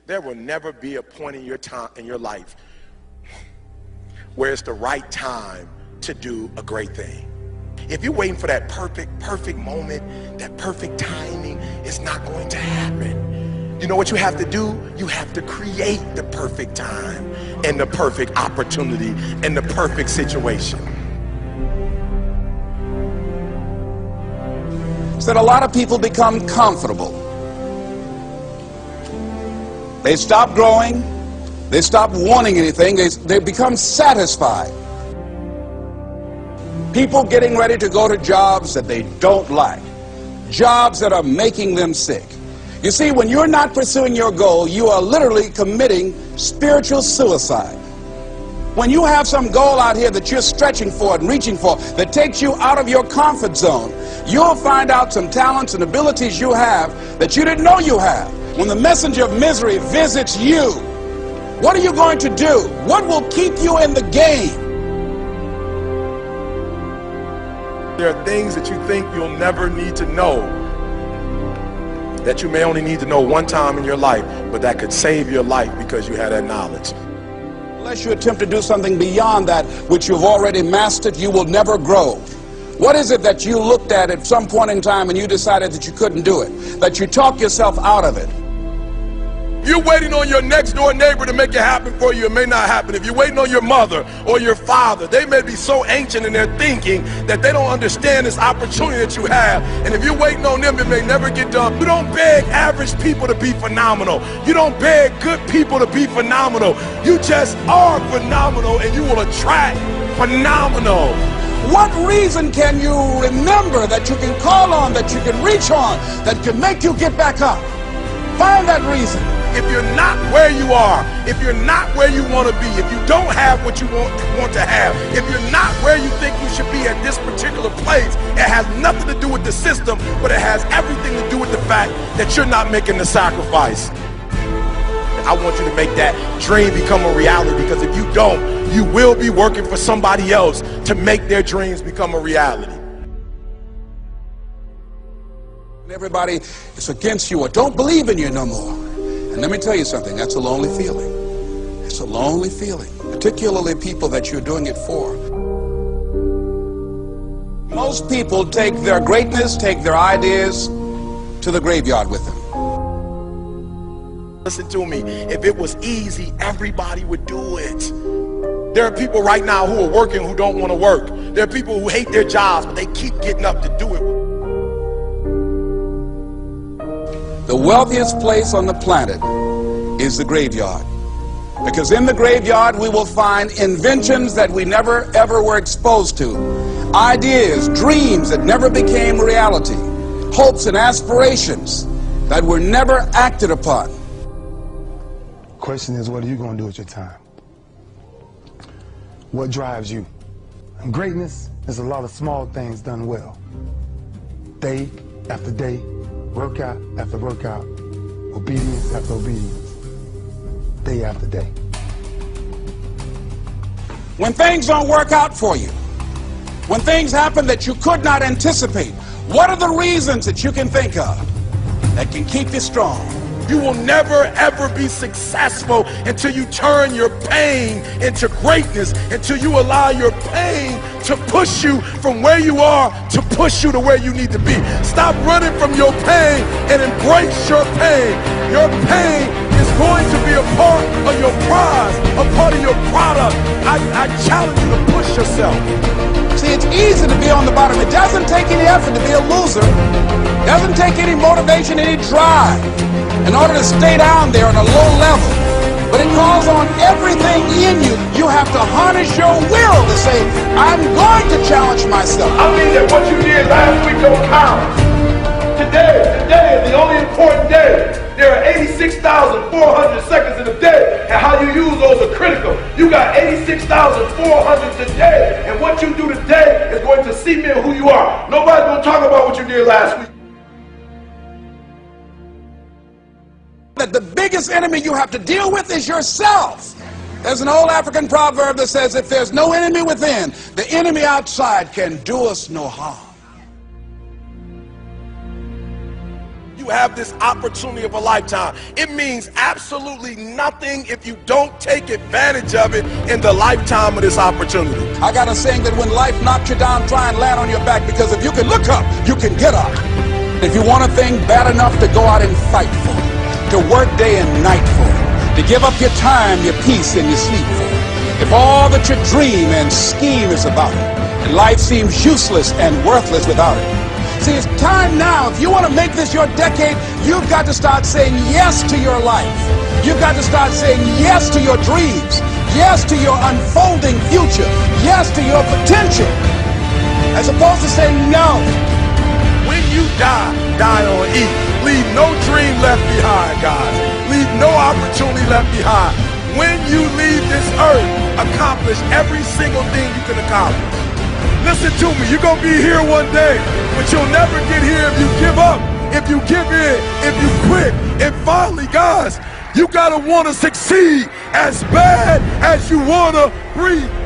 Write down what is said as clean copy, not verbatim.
There will never be a point in your time in your life where it's the right time to do a great thing. If you're waiting for that perfect moment, that perfect timing, it's not going to happen. You know what you have to do? You have to create the perfect time and the perfect opportunity and the perfect situation. So that a lot of people become comfortable. They stop growing. They stop wanting anything. They become satisfied. People getting ready to go to jobs that they don't like. Jobs that are making them sick. You see, when you're not pursuing your goal, you are literally committing spiritual suicide. When you have some goal out here that you're stretching for and reaching for that takes you out of your comfort zone, you'll find out some talents and abilities you have that you didn't know you have. When the messenger of misery visits you, what are you going to do? What will keep you in the game? There are things that you think you'll never need to know, that you may only need to know one time in your life, but that could save your life because you had that knowledge. Unless you attempt to do something beyond that which you've already mastered, you will never grow. What is it that you looked at some point in time and you decided that you couldn't do it, that you talked yourself out of it? You're waiting on your next door neighbor to make it happen for you, it may not happen. If you're waiting on your mother or your father, they may be so ancient in their thinking that they don't understand this opportunity that you have. And if you're waiting on them, it may never get done. You don't beg average people to be phenomenal. You don't beg good people to be phenomenal. You just are phenomenal, and you will attract phenomenal. What reason can you remember that you can call on, that you can reach on, that can make you get back up? Find that reason. If you're not where you are, if you're not where you want to be, if you don't have what you want to have, if you're not where you think you should be at this particular place, it has nothing to do with the system, but it has everything to do with the fact that you're not making the sacrifice. I want you to make that dream become a reality, because if you don't, you will be working for somebody else to make their dreams become a reality. Everybody is against you or don't believe in you no more. And let me tell you something, that's a lonely feeling. It's a lonely feeling, particularly people that you're doing it for. Most people take their greatness, take their ideas to the graveyard with them. Listen to me, if it was easy, everybody would do it. There are people right now who are working who don't want to work. There are people who hate their jobs, but they keep getting up to do it. The wealthiest place on the planet is the graveyard. Because in the graveyard we will find inventions that we never ever were exposed to. Ideas, dreams that never became reality. Hopes and aspirations that were never acted upon. The question is, what are you going to do with your time? What drives you? And greatness is a lot of small things done well. Day after day, workout after workout, obedience after obedience, day after day. When things don't work out for you, when things happen that you could not anticipate, what are the reasons that you can think of that can keep you strong? You will never ever be successful until you turn your pain into greatness, until you allow your pain to push you from where you are to push you to where you need to be. Stop running from your pain and embrace your pain. Your pain is going to be a part of your prize, a part of your product. I challenge you to push yourself. See, it's easy to be on the bottom. It doesn't take any effort to be a loser. It doesn't take any motivation, any drive in order to stay down there on a low level. But it calls on everything in you. You have to harness your will to say, I'm going to challenge myself. I mean that what you did last week don't count. Today is the only important day. There are 86,400 seconds in a day, and how you use those are critical. You got 86,400 today, and what you do today is going to cement who you are. Nobody's going to talk about what you did last week. That the biggest enemy you have to deal with is yourself. There's an old African proverb that says, if there's no enemy within, the enemy outside can do us no harm. you have this opportunity of a lifetime. It means absolutely nothing if you don't take advantage of it in the lifetime of this opportunity. I got a saying that when life knocks you down, try and land on your back, because if you can look up, you can get up. If you want a thing bad enough to go out and fight for it, to work day and night for it, to give up your time, your peace, and your sleep for it, if all that you dream and scheme is about it, and life seems useless and worthless without it. See, it's time now. If you want to make this your decade, you've got to start saying yes to your life. You've got to start saying yes to your dreams, yes to your unfolding future, yes to your potential, as opposed to saying no. When you die, die on E. Leave no dream left behind, guys. Leave no opportunity left behind. When you leave this earth, accomplish every single thing you can accomplish. Listen to me, you're going to be here one day, but you'll never get here if you give up, if you give in, if you quit. And finally, guys, you got to want to succeed as bad as you want to breathe.